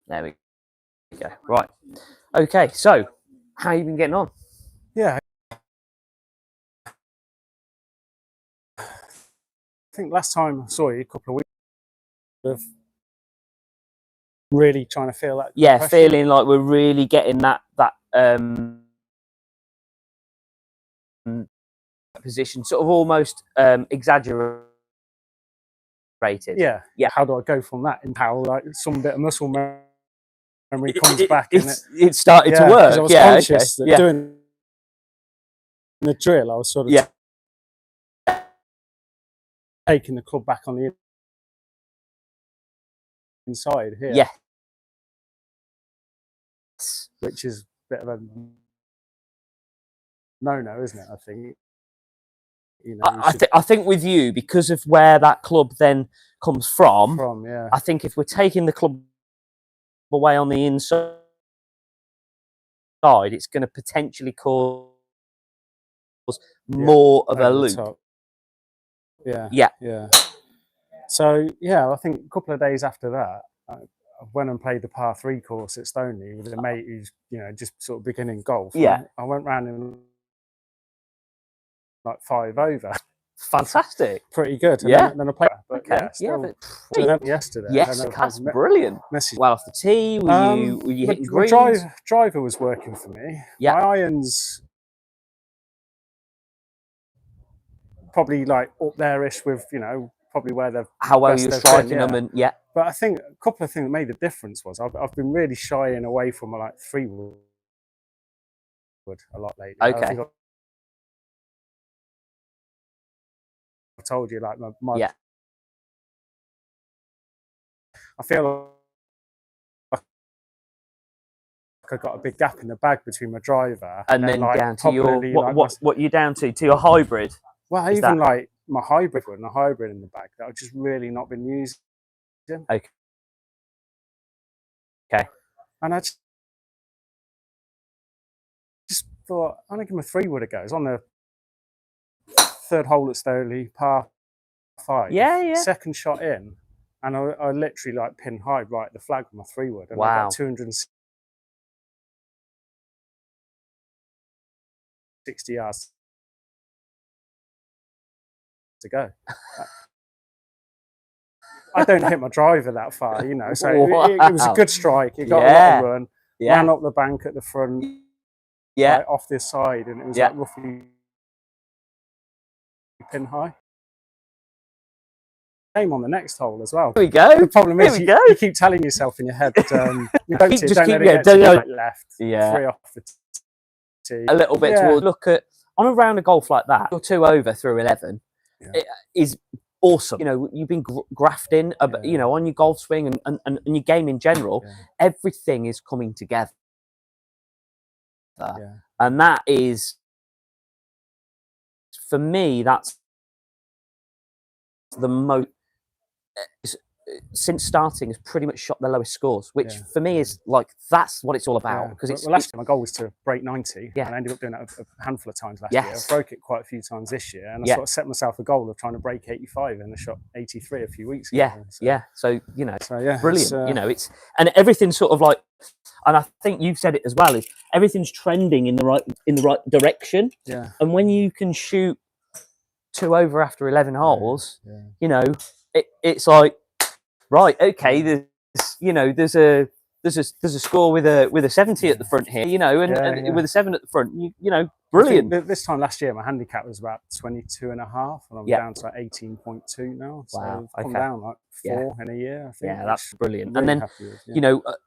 There we go. Right. Okay, so how you been getting on? Yeah, I think last time I saw you, a couple of weeks of really trying to feel that. Yeah, compression. feeling like we're really getting that position, sort of almost exaggerated. Yeah. Yeah. How do I go from that and how like some bit of muscle memory comes back and it started to work. Because I was conscious that doing the drill, I was sort of taking the club back on the inside here. Yeah. Which is a bit of a no-no, isn't it? I think. You know, I think with you, because of where that club then comes from, yeah. I think if we're taking the club away on the inside, it's going to potentially cause more of a loop. Yeah. Yeah. Yeah. So yeah, I think a couple of days after that, I went and played the par 3 course at Stoneleigh with a mate who's just sort of beginning golf. Yeah. I went round in like 5 over. Fantastic. Pretty good. And Yeah. then I played. But okay. Yesterday. Yes, that's brilliant. Well off the tee. Were you hitting greens? The driver was working for me. Yeah. My irons probably like up there-ish with probably where they've how well you're striking them, and yeah. But I think a couple of things that made the difference was I've been really shying away from like 3-wood a lot lately. Okay. I told you like my yeah. I feel like I got a big gap in the bag between my driver and then like down to your what you're down to your hybrid. Well, even like my hybrid and a hybrid in the bag that I've just really not been using. Okay. And I just thought I'm gonna give my 3-wood a go. It's on the 3rd hole at Stoneleigh, par 5. Yeah. Second shot in, and I literally like pin high right at the flag with my 3-wood, and wow. I got 260 yards to go. I don't hit my driver that far, so wow. it was a good strike. It got a lot of run. Ran up the bank at the front, like off this side, and it was like roughly pin high. Same on the next hole as well. There we go. The problem is you keep telling yourself in your head, don't left, 3 off the tee. A little bit towards. Look at on a round of golf like that, you're 2 over through 11. It is awesome. You've been grafting, on your golf swing and your game in general. Everything is coming together, and that is, for me, that's the most. Since starting, has pretty much shot the lowest scores, which for me is like that's what it's all about. Because last year my goal was to break 90, and I ended up doing that a handful of times last year. I broke it quite a few times this year, and I sort of set myself a goal of trying to break 85, and I shot 83 a few weeks ago. So brilliant. It's and everything's sort of like, and I think you've said it as well, is everything's trending in the right direction. And when you can shoot 2 over after 11 holes, it's like, right, okay, there's a score with a 70 at the front here, and with a 7 at the front, brilliant. This time last year, my handicap was about 22.5, and I'm down to like 18.2 now. So I've come down like 4 in a year, I think. Yeah, that's brilliant. Really, and then,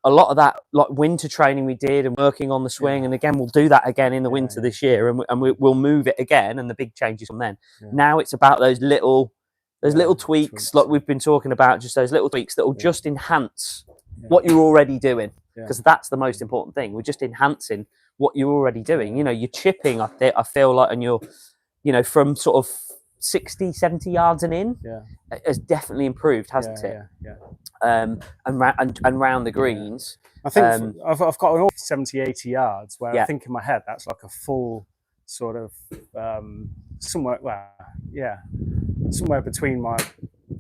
a lot of that, like winter training we did and working on the swing, and again, we'll do that again in the winter this year, and we'll move it again, and the big changes from then. Now it's about those little tweaks, like we've been talking about, just those little tweaks that will just enhance what you're already doing, because that's the most important thing. We're just enhancing what you're already doing. You're chipping, I feel like, and you're, from sort of 60, 70 yards and in, has definitely improved, hasn't it? And round the greens. I think I've got an 70, 80 yards where I think in my head that's like a full sort of somewhere between my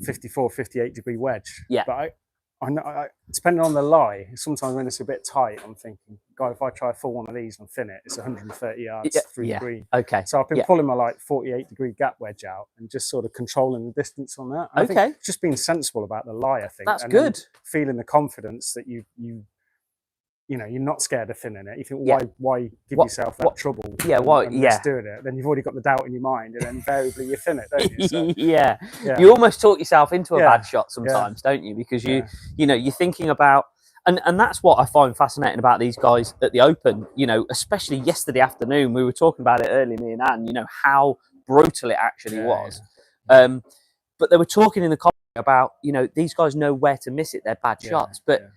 54, 58 degree wedge. Yeah. But I know, depending on the lie, sometimes when it's a bit tight, I'm thinking, God, if I try a full one of these and thin it, it's 130 yards through the green. Okay. So I've been pulling my like 48-degree gap wedge out and just sort of controlling the distance on that. And I think just being sensible about the lie, I think. That's and good. Feeling the confidence that you know, you're not scared of thinning it. You think, why give yourself that trouble? Just doing it. Then you've already got the doubt in your mind, and then invariably you thin it, don't you? So, you almost talk yourself into a bad shot sometimes, don't you? Because you know, you're thinking about, and that's what I find fascinating about these guys at the Open. You know, especially yesterday afternoon, we were talking about it earlier, me and Anne. You know how brutal it actually was. But they were talking in the comments about, you know, these guys know where to miss it. They're bad shots, but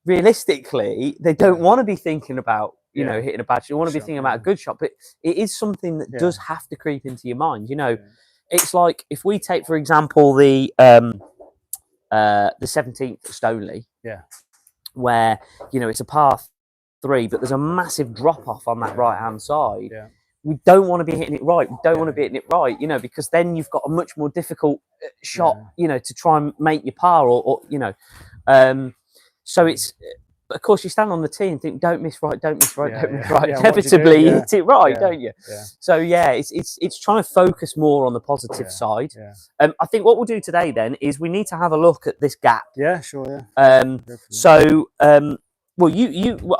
realistically, they don't want to be thinking about, you know, hitting a bad shot. You want to be thinking about a good shot, but it is something that does have to creep into your mind. You know, it's like if we take, for example, the 17th at Stoneleigh, where, you know, it's a par 3, but there's a massive drop off on that right hand side. We don't want to be hitting it right. We don't want to be hitting it right, you know, because then you've got a much more difficult shot, you know, to try and make your par or you know. So it's, of course, you stand on the tee and think, don't miss right, don't miss right, don't miss right. Inevitably, you hit it right, don't you? So it's trying to focus more on the positive side. I think what we'll do today then is we need to have a look at this gap. Well,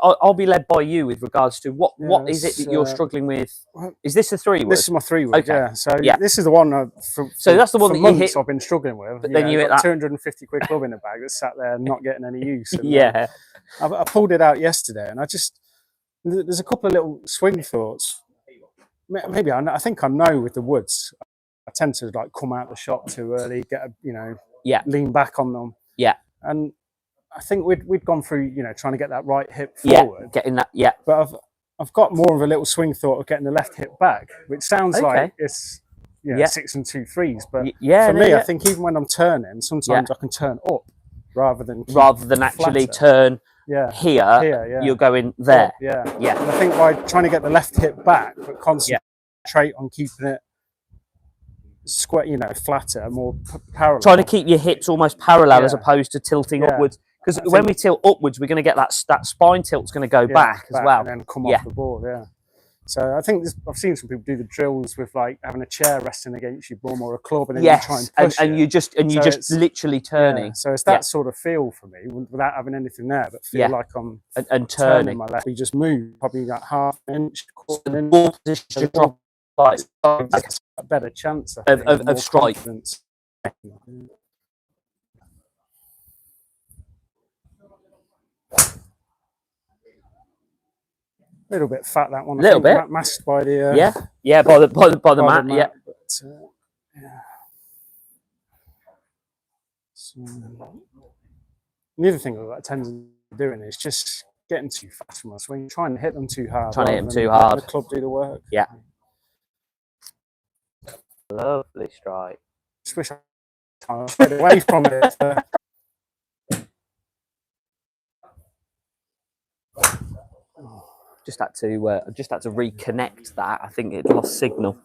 I'll be led by you with regards to what is it that you're struggling with? Is this a 3-wood? This is my 3-wood. Okay. So this is the one. So that's the one that months you hit. I've been struggling with. But then you hit that that 250 quid club in the bag that's sat there not getting any use. And, I pulled it out yesterday, and there's a couple of little swing thoughts. Maybe I think I know with the woods. I tend to like come out the shot too early, lean back on them. And I think we'd gone through, you know, trying to get that right hip forward. Getting that, But I've got more of a little swing thought of getting the left hip back, which sounds like it's 6 and 2 3s. But for me, I think even when I'm turning, sometimes I can turn up rather than actually turn here. You're going there. And I think by trying to get the left hip back, but concentrate on keeping it square, you know, flatter, more parallel. Trying to keep your hips almost parallel as opposed to tilting upwards. Because when we tilt upwards, we're going to get that spine tilt's going to go back as well. And then come off the board, So I think I've seen some people do the drills with like having a chair resting against your bum or a club, and then you try and push and you just literally turning. So it's that sort of feel for me without having anything there, but feel like I'm and turning my left. We just move probably like half an inch, quarter inch. Ball position drop a better chance of strike. Confidence. A little bit fat, that one. A little bit masked by the by the mat. But, so, the other thing that I tend to doing is just getting too fast from my swing, trying to hit them too hard. Trying to hit them too hard. Let the club do the work. Lovely strike. Just wish I stayed away from it. Just had to reconnect that. I think it lost signal,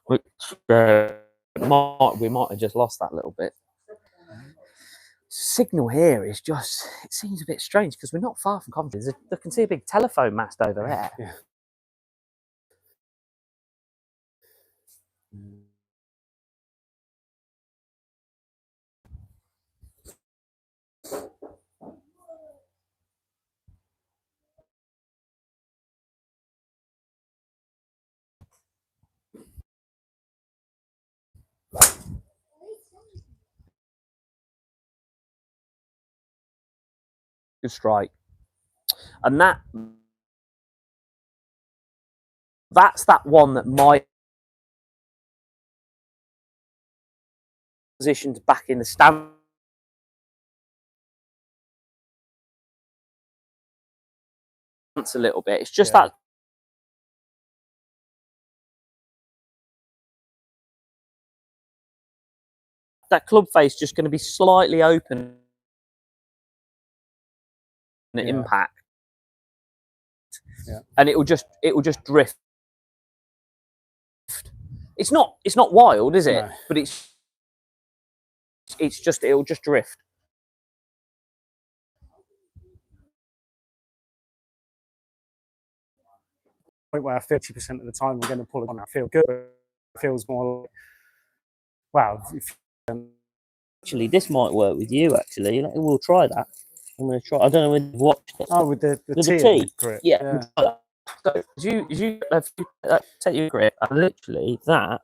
which we might have just lost that little bit. Signal here is just, it seems a bit strange because we're not far from Coventry. I can see a big telephone mast over there. Good strike, and that's that one that my positioned back in the stand a little bit. It's just that club face just going to be slightly open at impact, and it will just drift. It's not wild, is it? No. But it'll just drift. point where 50% of the time I'm going to pull it on. I feel good. It feels more like, wow. Actually, this might work with you. Actually, we'll try that. I'm going to try. I don't know whether you've watched it. Oh, with the With tea. the tea. Grip. Yeah. So as you take your grip, and literally that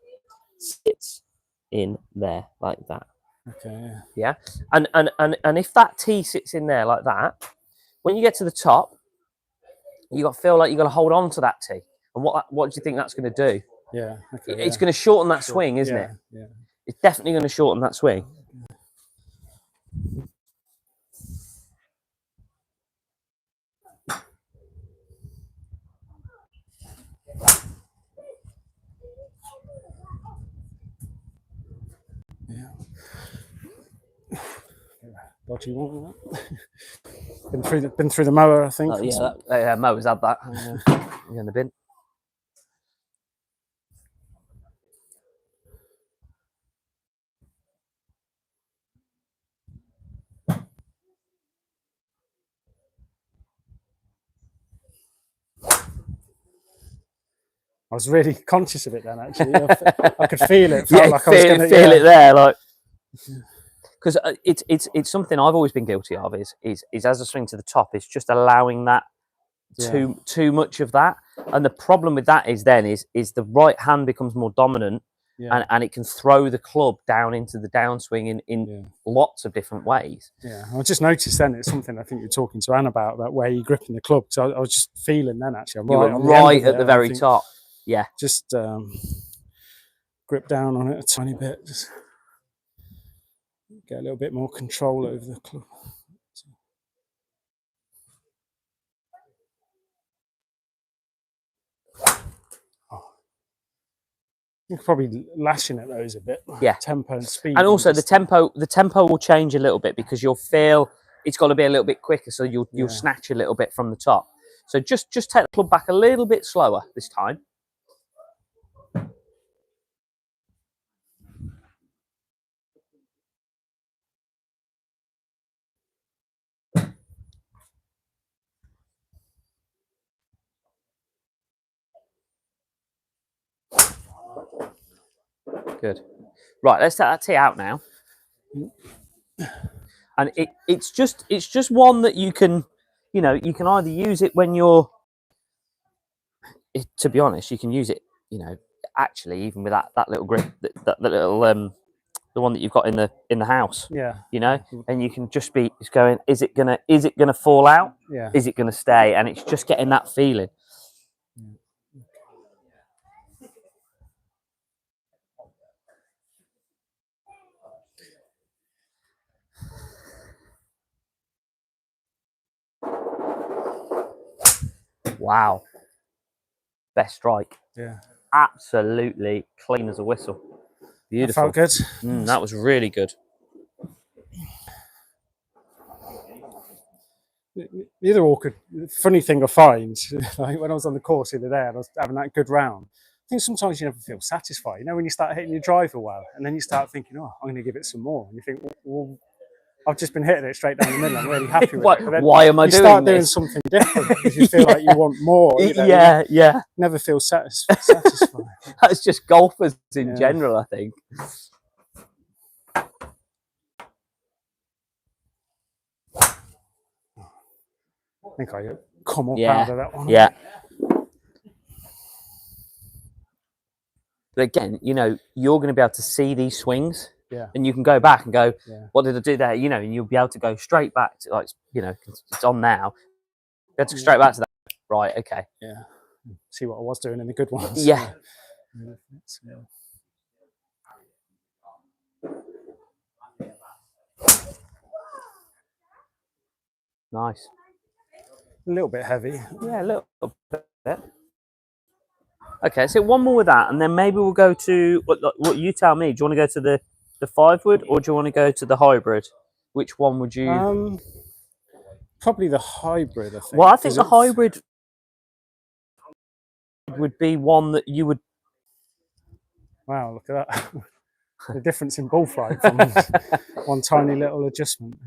sits in there like that. Okay. Yeah. And if that tea sits in there like that, when you get to the top, you got to feel like you got to hold on to that tea. And what do you think that's going to do? Yeah. Okay, it's going to shorten that swing, isn't it? Yeah. It's definitely going to shorten that swing. Yeah. Dodgy one. been through the mower, I think. Oh, yeah, Mo's had that. In the bin. I was really conscious of it then. Actually, I could feel it. Yeah, like I was going to feel it there, like. Because it's something I've always been guilty of is as I swing to the top, it's just allowing that too much of that, and the problem with that is the right hand becomes more dominant, and it can throw the club down into the downswing in lots of different ways. Yeah, I just noticed then it's something I think you're talking to Anne about where you're gripping the club. So I was just feeling then actually, I'm right at the very top. Yeah, just grip down on it a tiny bit, just get a little bit more control over the club. You're probably lashing at those a bit. Yeah, tempo and speed, and also the tempo will change a little bit because you'll feel it's got to be a little bit quicker, so you'll snatch a little bit from the top. So just take the club back a little bit slower this time. Good. Right, let's take that tee out now. And it's just one that you can either use it when you're. To be honest, you can use it. Actually, even with that little grip, that little the one that you've got in the house. Yeah. And you can just be going. Is it gonna fall out? Yeah. Is it gonna stay? And it's just getting that feeling. Wow. Best strike. Yeah. Absolutely clean as a whistle. Beautiful. That felt good. That was really good. The other awkward, funny thing I find, like when I was on the course the other day and I was having that good round, I think sometimes you never feel satisfied. When you start hitting your driver well, and then you start thinking, oh, I'm going to give it some more. And you think, well, I've just been hitting it straight down the middle. I'm really happy with it. Why am I doing this? You start doing something different because you feel like you want more. Yeah. Never feel satisfied. That's just golfers in general, I think. I think I come up out of that one. Yeah. But again, you're going to be able to see these swings. Yeah. And you can go back and go, what did I do there? And you'll be able to go straight back to it's on now. Go straight back to that. Right, okay. Yeah. See what I was doing in the good ones. Yeah. Nice. A little bit heavy. Yeah, a little bit. Okay, so one more with that, and then maybe we'll go to what you tell me. Do you want to go to the 5-wood, or do you want to go to the hybrid? Which one would you? Probably the hybrid, I think. Well, I think the hybrid would be one that you would. Wow, look at that. The difference in ball flight from one tiny little adjustment.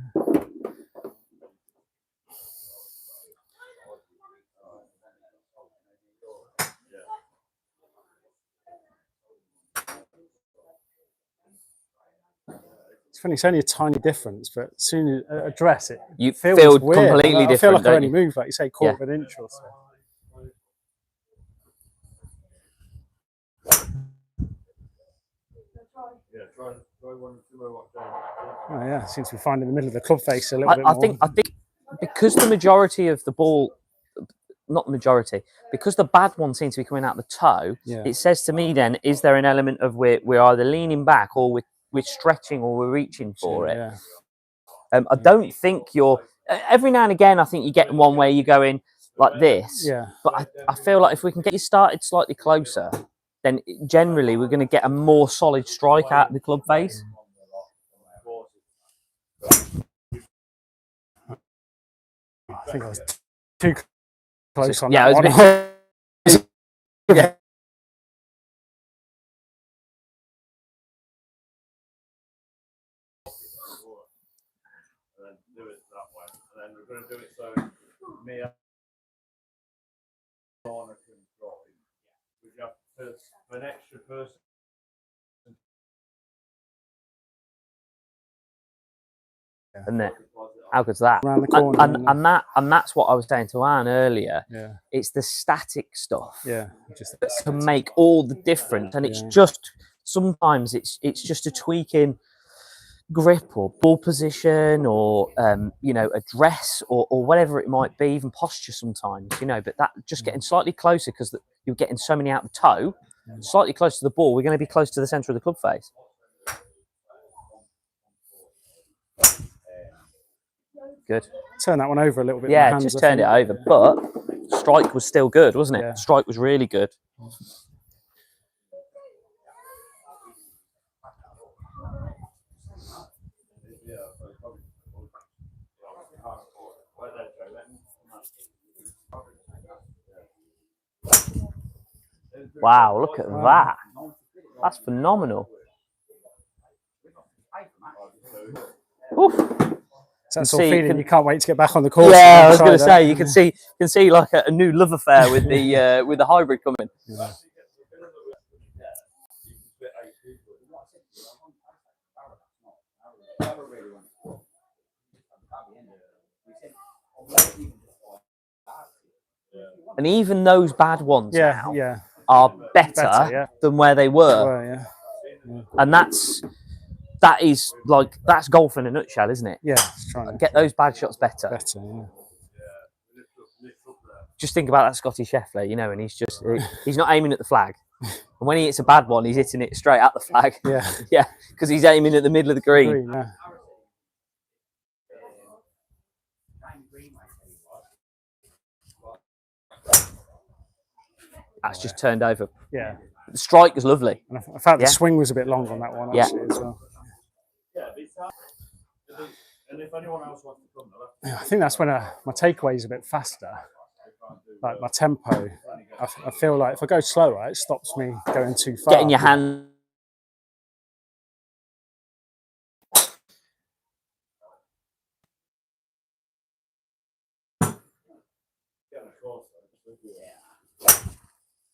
It's funny, it's only a tiny difference, but as soon as a dress, it You feels feel weird. completely I feel different, like I don't only you? moved, like you say, quarter of an inch or so. Oh yeah, seems to be finding the middle of the club face a little bit more. I think because the majority of the ball, not the majority, because the bad one seems to be coming out the toe, it says to me then, is there an element of we're either leaning back or we're stretching or we're reaching for it? I don't think you're, every now and again, I think you get one where you're going like this, but I feel like if we can get you started slightly closer, then generally we're going to get a more solid strike out of the club face. I think I was too close on that one. Yeah. Do it that way, and then we're going to do it so me corner can drop in. We have an extra person. Isn't it? How good's that? Around the corner, and that's what I was saying to Anne earlier. It's the static stuff. Just to make all the difference, and it's just sometimes it's just a tweak in grip or ball position or you know, address or whatever it might be, even posture sometimes, you know. But that just getting slightly closer because you're getting so many out the toe, slightly closer to the ball. We're going to be close to the centre of the club face. Good. Turn that one over a little bit. Yeah, just turned it over, but strike was still good, wasn't it? Yeah. Strike was really good. Wow, look at that. That's phenomenal. Oof. That's all feeling you can't wait to get back on the course. Yeah, I was going to say you can see like a new love affair with the hybrid coming. Yeah. And even those bad ones now are better than where they were. And that's golf in a nutshell, isn't it? Yeah, trying to get those bad shots better. Just think about that Scotty Scheffler, you know, and he's not aiming at the flag. And when he hits a bad one, he's hitting it straight at the flag. Yeah, because he's aiming at the middle of the green. That's just turned over. Yeah. The strike was lovely. And I felt the swing was a bit long on that one actually as well. And if anyone else wants to come, I think that's when my takeaway is a bit faster. Like my tempo. I feel like if I go slower, it stops me going too far. Getting your hand.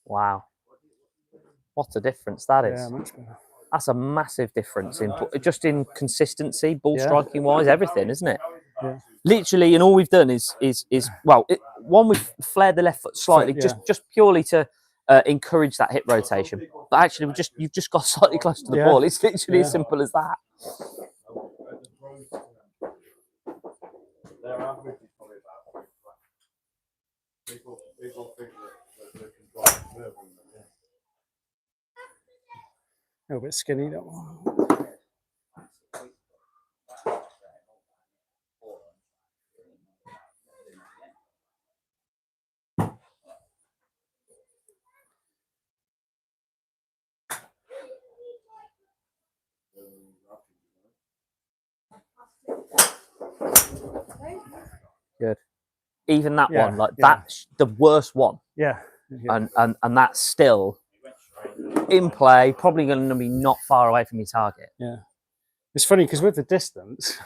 Wow. What a difference that is. Yeah, much better. That's a massive difference in consistency, ball striking wise, everything, isn't it? Yeah. Literally, and all we've done is one, we've flared the left foot slightly, just purely to encourage that hip rotation. But actually, you've just got slightly close to the ball. It's literally as simple as that. their average is probably about 3 foot. People think that they can drive further than that. A little bit skinny, that one. Good. Even that one, like that's the worst one. Yeah. And that's still in play, probably going to be not far away from your target. Yeah. It's funny because with the distance,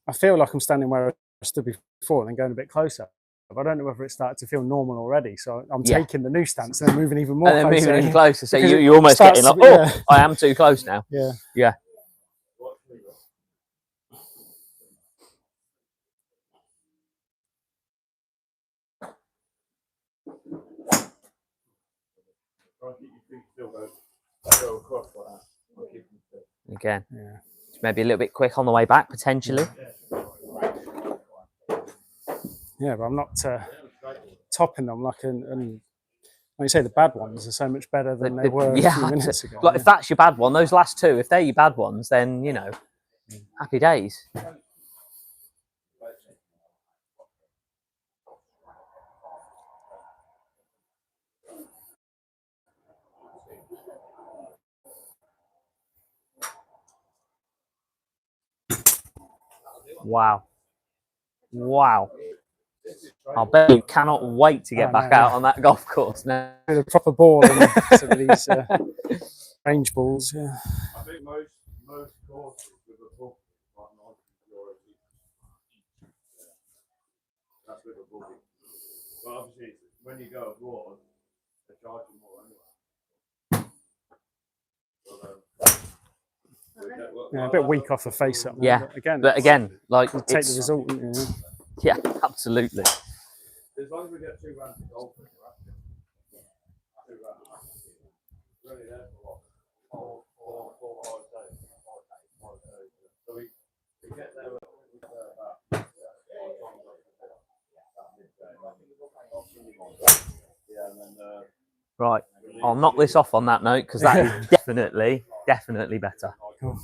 I feel like I'm standing where I stood before and then going a bit closer. But I don't know whether it started to feel normal already. So I'm taking the new stance and then moving even more closer. Moving even closer. So you're almost getting like, I am too close now. Yeah. Yeah. Try and keep your feet still, go across like that. I'll keep them still. Again, Yeah. maybe a little bit quick on the way back, potentially. Yeah, but I'm not topping them and like you say, the bad ones are so much better than they were a few minutes ago. Like if that's your bad one, those last two, if they're your bad ones, then you know, happy days. Wow. Wow. I bet you cannot wait to get back out on that golf course now. With a proper ball and some of these range balls, yeah. I think most courses with a book like €90 each. That's with a booking. But obviously, when you go abroad, they charge you more anyway. Yeah, a bit weak off the face up. Yeah, but again, like you take the result. You know. Yeah, absolutely. As long as we get 2 rounds of golf, we're happy. 2 rounds. Really there for what? 4 hours a day. So we get there about yeah, and then right. I'll knock this off on that note because that is definitely better. Cool.